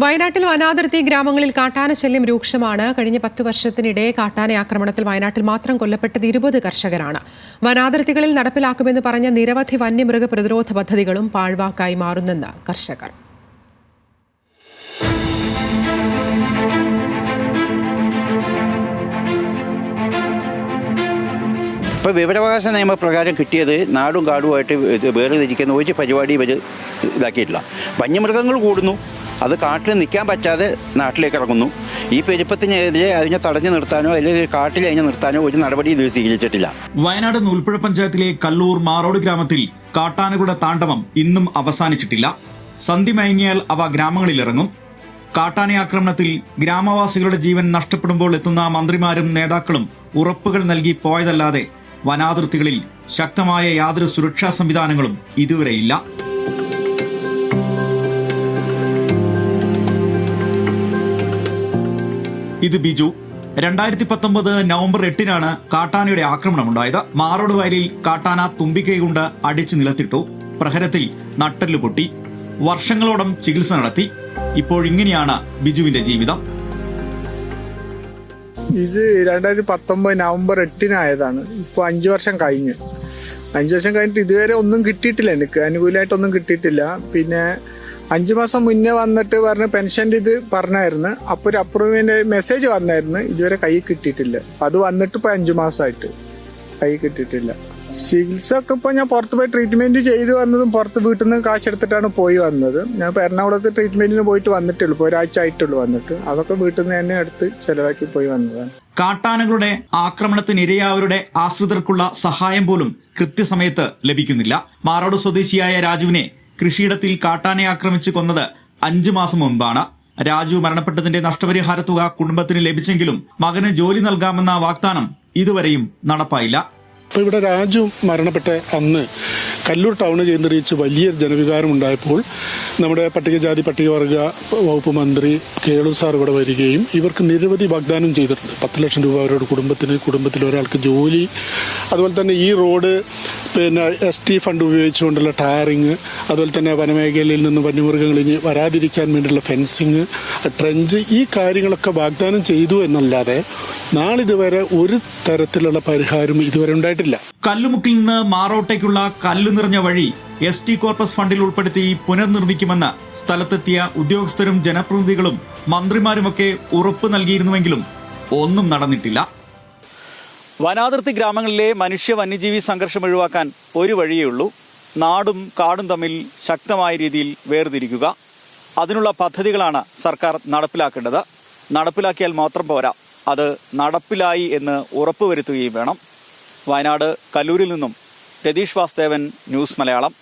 വയനാട്ടിൽ വനാതിർത്തി ഗ്രാമങ്ങളിൽ കാട്ടാന ശല്യം രൂക്ഷമാണ്. കഴിഞ്ഞ 10 വർഷത്തിനിടെ കാട്ടാന ആക്രമണത്തിൽ വയനാട്ടിൽ മാത്രം കൊല്ലപ്പെട്ടത് 20 കർഷകരാണ്. വനാതിർത്തികളിൽ നടപ്പിലാക്കുമെന്ന് പറഞ്ഞ നിരവധി വന്യമൃഗ പ്രതിരോധ പദ്ധതികളും പാഴ്വാക്കായി മാറുന്നെന്ന് കർഷകർ. ഇപ്പോൾ വിവരാവകാശ നിയമപ്രകാരം കിട്ടിയത് നാടും കാടുമായിട്ട് വേർതിരിക്കുന്ന ഒരു പരിപാടി ഇവർ ഇതാക്കിയിട്ടില്ല. വന്യമൃഗങ്ങൾ കൂടുന്നു, അത് കാട്ടിൽ നിൽക്കാൻ പറ്റാതെ നാട്ടിലേക്ക് ഇറങ്ങുന്നു. ഈ പെരുപ്പത്തിനെതിരെ അതിനെ തടഞ്ഞു നിർത്താനോ അല്ലെങ്കിൽ കാട്ടിൽ അതിനെ നിർത്താനോ ഒരു നടപടി ഇത് സ്വീകരിച്ചിട്ടില്ല. വയനാട് നൂൽപ്പുഴ പഞ്ചായത്തിലെ കല്ലൂർ മാറോട് ഗ്രാമത്തിൽ കാട്ടാനകളുടെ താണ്ഡവം ഇന്നും അവസാനിച്ചിട്ടില്ല. സന്ധി മയങ്ങിയാൽ അവ ഗ്രാമങ്ങളിലിറങ്ങും. കാട്ടാന ആക്രമണത്തിൽ ഗ്രാമവാസികളുടെ ജീവൻ നഷ്ടപ്പെടുമ്പോൾ എത്തുന്ന മന്ത്രിമാരും നേതാക്കളും ഉറപ്പുകൾ നൽകി പോയതല്ലാതെ വനാതിർത്തികളിൽ ശക്തമായ യാതൊരു സുരക്ഷാ സംവിധാനങ്ങളും ഇതുവരെയില്ല. ഇത് ബിജു. 2019 നവംബർ 8-നാണ് കാട്ടാനയുടെ ആക്രമണമുണ്ടായത്. മാറോട് വയലിൽ കാട്ടാന തുമ്പിക്കൈ കൊണ്ട് അടിച്ചു നിലത്തിട്ടു. പ്രഹരത്തിൽ നട്ടെല്ല് പൊട്ടി. വർഷങ്ങളോളം ചികിത്സ നടത്തി. ഇപ്പോഴിങ്ങനെയാണ് ബിജുവിന്റെ ജീവിതം. ഇത് 2019 നവംബർ 8-നായതാണ്. ഇപ്പോൾ 5 വർഷം കഴിഞ്ഞു. 5 വർഷം കഴിഞ്ഞിട്ട് ഇതുവരെ ഒന്നും കിട്ടിയിട്ടില്ല. എനിക്ക് അനുകൂലമായിട്ടൊന്നും കിട്ടിയിട്ടില്ല. പിന്നെ 5 മാസം മുന്നേ വന്നിട്ട് പറഞ്ഞ പെൻഷൻ്റെ ഇത് പറഞ്ഞായിരുന്നു. അപ്പോൾ ഒരു അപ്രൂവ്മെന്റ് മെസ്സേജ് വന്നായിരുന്നു. ഇതുവരെ കൈ കിട്ടിയിട്ടില്ല. അത് വന്നിട്ട് ഇപ്പോൾ 5 മാസമായിട്ട് കൈ കിട്ടിയിട്ടില്ല. ചികിത്സ ഒക്കെ ഇപ്പോൾ ഞാൻ പുറത്ത് പോയി ട്രീറ്റ്മെന്റ് ചെയ്ത് വന്നതും പുറത്ത് വീട്ടിൽ നിന്ന് കാശെടുത്തിട്ടാണ് പോയി വന്നത്. ഞാൻ ഇപ്പോൾ എറണാകുളത്ത് ട്രീറ്റ്മെന്റിന് പോയിട്ട് വന്നിട്ടുള്ളൂ. ഇപ്പോൾ ഒരാഴ്ച ആയിട്ടുള്ളൂ വന്നിട്ട്. അതൊക്കെ വീട്ടിൽ നിന്ന് തന്നെ എടുത്ത് ചെലവാക്കി പോയി വന്നതാണ്. കാട്ടാനകളുടെ ആക്രമണത്തിനിരയായവരുടെ ആശ്രിതർക്കുള്ള സഹായം പോലും കൃത്യസമയത്ത് ലഭിക്കുന്നില്ല. മാറോട് സ്വദേശിയായ രാജുവിനെ കൃഷിയിടത്തിൽ കാട്ടാനെ ആക്രമിച്ച് കൊന്നത് 5 മാസം മുൻപാണ്. രാജു മരണപ്പെട്ടതിന്റെ നഷ്ടപരിഹാര തുക കുടുംബത്തിന് ലഭിച്ചെങ്കിലും മകന് ജോലി നൽകാമെന്ന വാഗ്ദാനം ഇതുവരെയും നടപ്പായില്ല. ഇപ്പോൾ ഇവിടെ രാജു മരണപ്പെട്ട അന്ന് കല്ലൂർ ടൗൺ കേന്ദ്രീകരിച്ച് വലിയൊരു ജനവികാരം ഉണ്ടായപ്പോൾ നമ്മുടെ പട്ടികജാതി പട്ടികവർഗ വകുപ്പ് മന്ത്രി കേളു സാർ ഇവിടെ വരികയും ഇവർക്ക് നിരവധി വാഗ്ദാനം ചെയ്തിട്ടുണ്ട്. 10 ലക്ഷം രൂപ അവരുടെ കുടുംബത്തിൽ ഒരാൾക്ക് ജോലി, അതുപോലെ തന്നെ ഈ റോഡ് പിന്നെ ST ഫണ്ട് ഉപയോഗിച്ചുകൊണ്ടുള്ള ടയറിങ്, അതുപോലെ തന്നെ വനമേഖലയിൽ നിന്ന് വന്യമൃഗങ്ങൾ ഇനി വരാതിരിക്കാൻ വേണ്ടിയുള്ള ഫെൻസിങ്, ട്രെഞ്ച്, ഈ കാര്യങ്ങളൊക്കെ വാഗ്ദാനം ചെയ്തു എന്നല്ലാതെ നാളിതുവരെ ഒരു തരത്തിലുള്ള പരിഹാരം ഇതുവരെ ഉണ്ടായിട്ടില്ല. കല്ലുമുക്കിൽ നിന്ന് മാറോട്ടേക്കുള്ള കല്ലു നിറഞ്ഞ വഴി ST കോർപ്പസ് ഫണ്ടിൽ ഉൾപ്പെടുത്തി പുനർനിർമ്മിക്കുമെന്ന് സ്ഥലത്തെത്തിയ ഉദ്യോഗസ്ഥരും ജനപ്രതിനിധികളും മന്ത്രിമാരുമൊക്കെ ഉറപ്പ് നൽകിയിരുന്നുവെങ്കിലും ഒന്നും നടന്നിട്ടില്ല. വനാതിർത്തി ഗ്രാമങ്ങളിലെ മനുഷ്യ വന്യജീവി സംഘർഷം ഒഴിവാക്കാൻ ഒരു വഴിയേ ഉള്ളൂ: നാടും കാടും തമ്മിൽ ശക്തമായ രീതിയിൽ വേർതിരിക്കുക. അതിനുള്ള പദ്ധതികളാണ് സർക്കാർ നടപ്പിലാക്കേണ്ടത്. നടപ്പിലാക്കിയാൽ മാത്രം പോരാ, അത് നടപ്പിലായി എന്ന് ഉറപ്പുവരുത്തുകയും വേണം. വയനാട് കല്ലൂരിൽ നിന്നും രതീഷ് വാസ്തവൻ, ന്യൂസ് മലയാളം.